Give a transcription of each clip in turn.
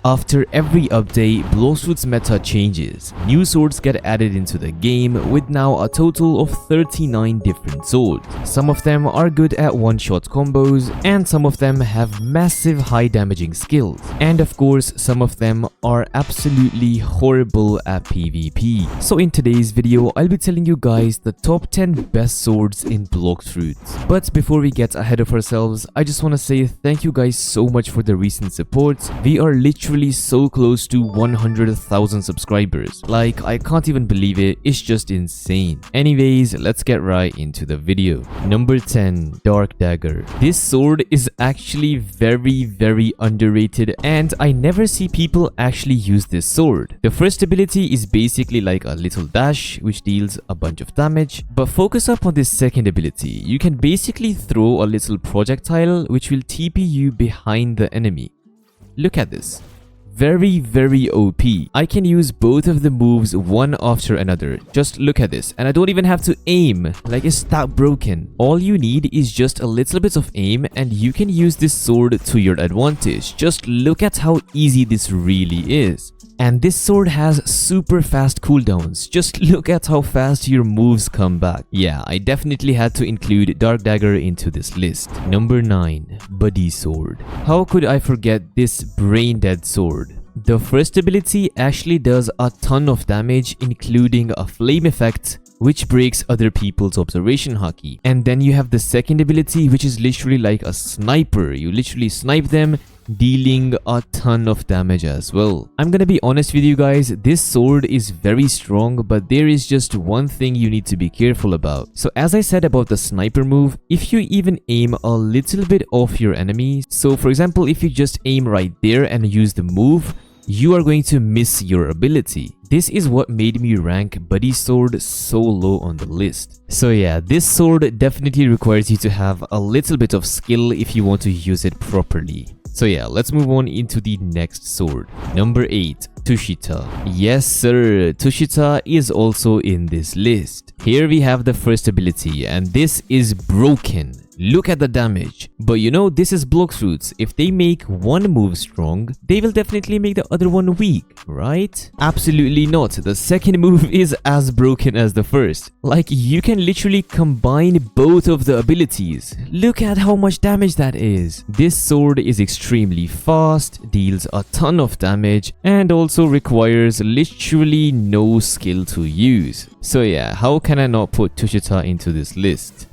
After every update, Blox Fruits meta changes. New swords get added into the game with now a total of 39 different swords. Some of them are good at one-shot combos and some of them have massive high damaging skills. And of course, some of them are absolutely horrible at PvP. So in today's video, I'll be telling you guys the top 10 best swords in Blox Fruits. But before we get ahead of ourselves, I just want to say thank you guys so much for the recent support. We are literally so close to 100,000 subscribers. Like, I can't even believe it. It's just insane. Anyways, let's get right into the video. Number 10, Dark Dagger. This sword is actually very underrated and I never see people actually use this sword. The first ability is basically like a little dash which deals a bunch of damage, but focus up on this second ability. You can basically throw a little projectile which will TP you behind the enemy. Look at this. Very OP. I can use both of the moves one after another. Just look at this. And I don't even have to aim. Like, it's that broken. All you need is just a little bit of aim and you can use this sword to your advantage. Just look at how easy this really is. And this sword has super fast cooldowns. Just look at how fast your moves come back. Yeah, I definitely had to include Dark Dagger into this list. Number 9, Buddy Sword. How could I forget this brain dead sword? The first ability actually does a ton of damage, including a flame effect which breaks other people's observation hockey. And then you have the second ability which is literally like a sniper. You literally snipe them, dealing a ton of damage as well. I'm gonna be honest with you guys, this sword is very strong, but there is just one thing you need to be careful about. So as I said about the sniper move, if you even aim a little bit off your enemy, so for example if you just aim right there and use the move, you are going to miss your ability. This is what made me rank Buddy Sword so low on the list. So yeah, this sword definitely requires you to have a little bit of skill if you want to use it properly. So yeah, let's move on into the next sword. Number 8, Tushita. Yes sir, Tushita is also in this list. Here we have the first ability and this is broken. Look at the damage. But you know, this is Blox Fruits. If they make one move strong, they will definitely make the other one weak, right? Absolutely not. The second move is as broken as the first. Like, you can literally combine both of the abilities. Look at how much damage that is. This sword is extremely fast, deals a ton of damage, and also requires literally no skill to use. So yeah, how can I not put Tushita into this list?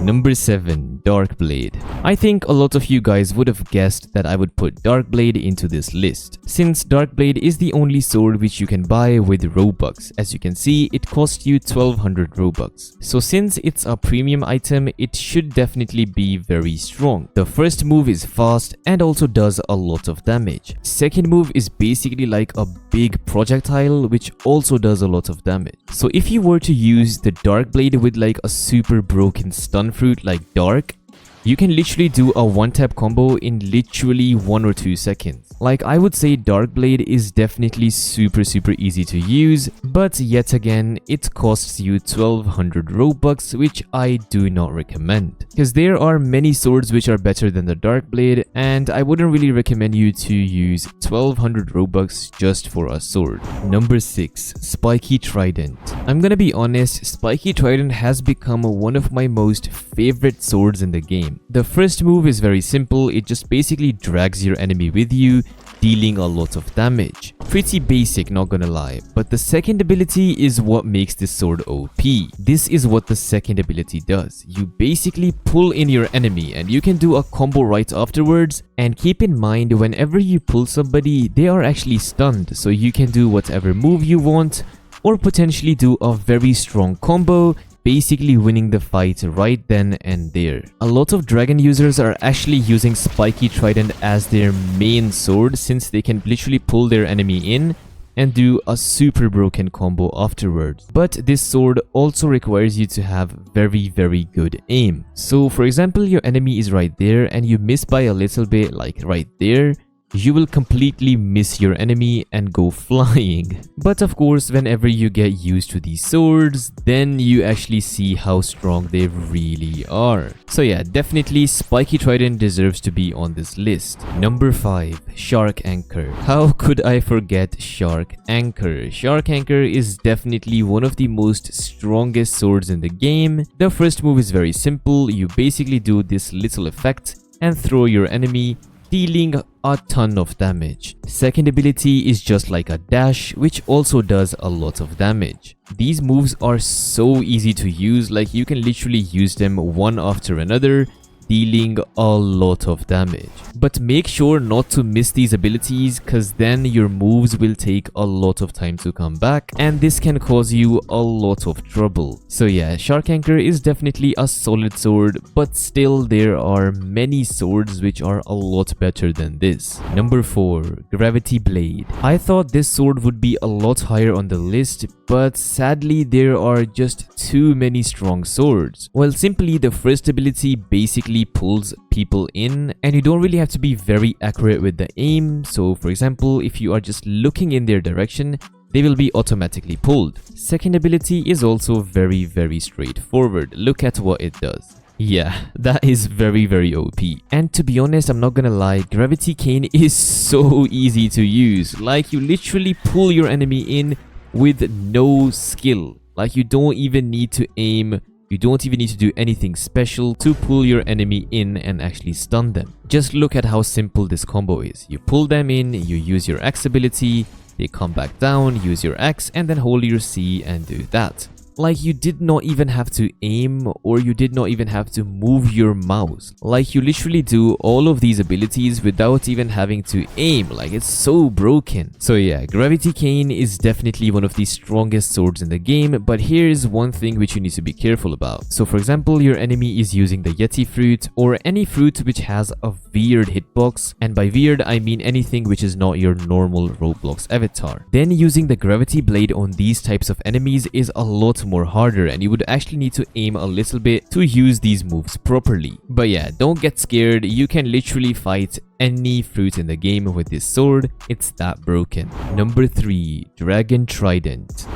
Number 7, Dark Blade. I think a lot of you guys would have guessed that I would put Dark Blade into this list, since Dark Blade is the only sword which you can buy with Robux. As you can see, it costs you 1200 Robux. So since it's a premium item, it should definitely be very strong. The first move is fast and also does a lot of damage. Second move is basically like a big projectile which also does a lot of damage. So if you were to use the Dark Blade with like a super broken stun fruit like Dark, you can literally do a one-tap combo in literally 1 or 2 seconds. Like, I would say Dark Blade is definitely super easy to use, but yet again, it costs you 1200 Robux, which I do not recommend. Because there are many swords which are better than the Dark Blade, and I wouldn't really recommend you to use 1200 Robux just for a sword. Number 6, Spiky Trident. I'm gonna be honest, Spiky Trident has become one of my most favorite swords in the game. The first move is very simple, it just basically drags your enemy with you, dealing a lot of damage. Pretty basic, not gonna lie. But the second ability is what makes this sword OP. This is what the second ability does. You basically pull in your enemy and you can do a combo right afterwards. And keep in mind, whenever you pull somebody, they are actually stunned, so you can do whatever move you want or potentially do a very strong combo, basically winning the fight right then and there. A lot of dragon users are actually using Spiky Trident as their main sword, since they can literally pull their enemy in and do a super broken combo afterwards. But this sword also requires you to have very good aim. So for example, your enemy is right there and you miss by a little bit, like right there. you will completely miss your enemy and go flying. But of course, whenever you get used to these swords, then you actually see how strong they really are. So yeah, definitely Spiky Trident deserves to be on this list. Number 5. Shark Anchor. How could I forget Shark Anchor? Shark Anchor is definitely one of the most strongest swords in the game. The first move is very simple. You basically do this little effect and throw your enemy, dealing a ton of damage. Second ability is just like a dash, which also does a lot of damage. These moves are so easy to use, like you can literally use them one after another, dealing a lot of damage. But make sure not to miss these abilities, cause then your moves will take a lot of time to come back, and this can cause you a lot of trouble. So yeah, Shark Anchor is definitely a solid sword, but still there are many swords which are a lot better than this. Number 4. Gravity Blade. I thought this sword would be a lot higher on the list, but sadly there are just too many strong swords. Well, simply the first ability basically pulls people in, and you don't really have to be very accurate with the aim. So for example, if you are just looking in their direction, they will be automatically pulled. Second ability is also very straightforward. Look at what it does. Yeah, that is very OP. And to be honest, I'm not gonna lie, Gravity Cane is so easy to use. Like, you literally pull your enemy in with no skill. Like, you don't even need to aim. You don't even need to do anything special to pull your enemy in and actually stun them. Just look at how simple this combo is. You pull them in, you use your X ability, they come back down, use your X, and then hold your C and do that. Like, you did not even have to aim, or you did not even have to move your mouse. Like, you literally do all of these abilities without even having to aim. Like, it's so broken. So yeah, Gravity Cane is definitely one of the strongest swords in the game, but here is one thing which you need to be careful about. So for example, your enemy is using the Yeti fruit, or any fruit which has a weird hitbox, and by weird I mean anything which is not your normal Roblox avatar. Then using the Gravity Blade on these types of enemies is a lot more harder, and you would actually need to aim a little bit to use these moves properly. But yeah, don't get scared, you can literally fight any fruit in the game with this sword. It's that broken. Number 3. Dragon Trident.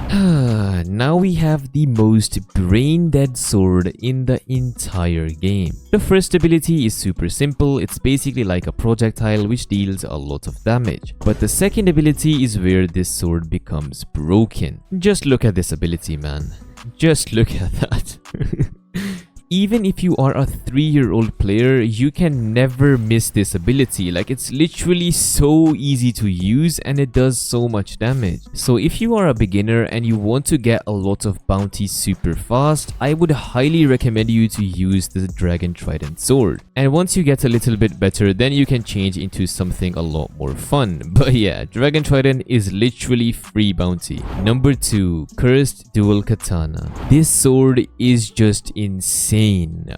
Now we have the most brain dead sword in the entire game. The first ability is super simple. It's basically like a projectile which deals a lot of damage. But the second ability is where this sword becomes broken. Just look at this ability, man. Just look at that. Even if you are a 3-year-old player, you can never miss this ability. Like, it's literally so easy to use and it does so much damage. So if you are a beginner and you want to get a lot of bounties super fast, I would highly recommend you to use the Dragon Trident sword. And once you get a little bit better, then you can change into something a lot more fun. But yeah, Dragon Trident is literally free bounty. Number 2. Cursed Dual Katana. This sword is just insane.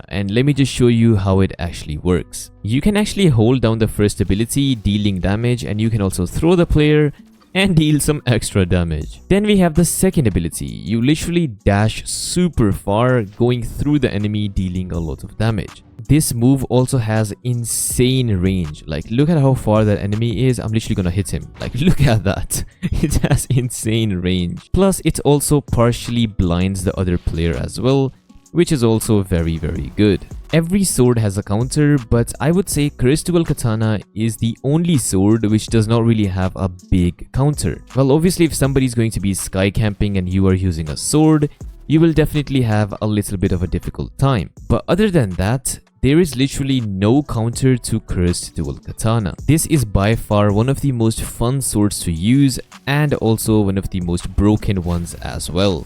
And let me just show you how it actually works. You can actually hold down the first ability, dealing damage, and you can also throw the player and deal some extra damage. Then we have the second ability. You literally dash super far, going through the enemy, dealing a lot of damage. This move also has insane range. Like, look at how far that enemy is. I'm literally gonna hit him. Like, look at that. It has insane range. Plus, it also partially blinds the other player as well, which is also very good. Every sword has a counter, but I would say Cursed Dual Katana is the only sword which does not really have a big counter. Well, obviously if somebody is going to be sky camping and you are using a sword, you will definitely have a little bit of a difficult time. But other than that, there is literally no counter to Cursed Dual Katana. This is by far one of the most fun swords to use, and also one of the most broken ones as well.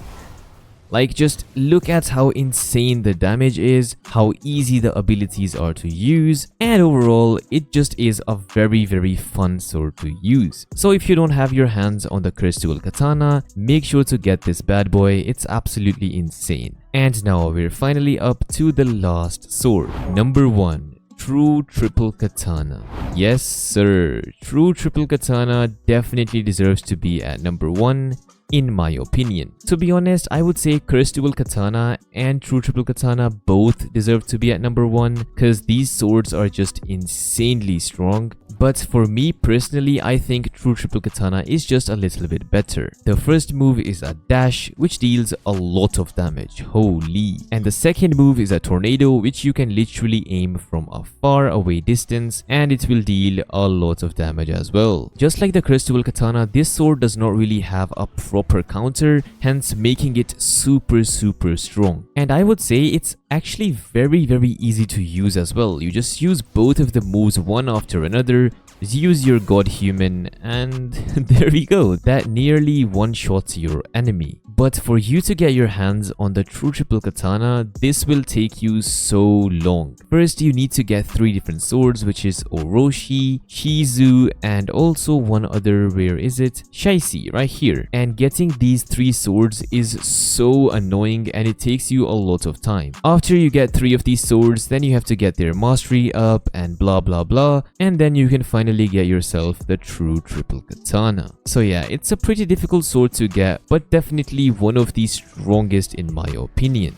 Like, just look at how insane the damage is, how easy the abilities are to use, and overall, it just is a very fun sword to use. So if you don't have your hands on the Cursed Dual Katana, make sure to get this bad boy. It's absolutely insane. And now we're finally up to the last sword. Number 1. True Triple Katana. Yes sir, True Triple Katana definitely deserves to be at number 1. In my opinion. To be honest, I would say Cursed Dual Katana and True Triple Katana both deserve to be at number 1, because these swords are just insanely strong. But for me personally, I think true triple katana is just a little bit better. The first move is a dash, which deals a lot of damage, holy. And the second move is a tornado, which you can literally aim from a far away distance and it will deal a lot of damage as well. Just like the crucible katana, this sword does not really have a proper counter, hence making it super strong. And I would say it's actually very easy to use as well. You just use both of the moves one after another, use your god human, and there we go. That nearly one-shots your enemy. But for you to get your hands on the true triple katana, this will take you so long. First, you need to get 3 different swords, which is Orochi, Shizu, and also one other, where is it? Shaisi, right here. And getting these 3 swords is so annoying and it takes you a lot of time. After you get 3 of these swords, then you have to get their mastery up and blah blah, and then you can finally get yourself the true triple katana. So yeah, it's a pretty difficult sword to get, but definitely one of the strongest in my opinion.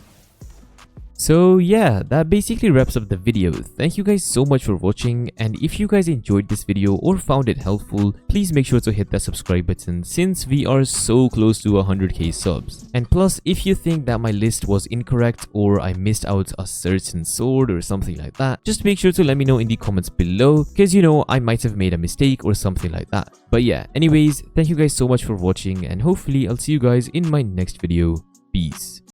So yeah, that basically wraps up the video. Thank you guys so much for watching, and if you guys enjoyed this video or found it helpful, please make sure to hit that subscribe button since we are so close to 100k subs. And plus, if you think that my list was incorrect or I missed out a certain sword or something like that, just make sure to let me know in the comments below, because you know, I might have made a mistake or something like that. But yeah, anyways, thank you guys so much for watching, and hopefully I'll see you guys in my next video. Peace.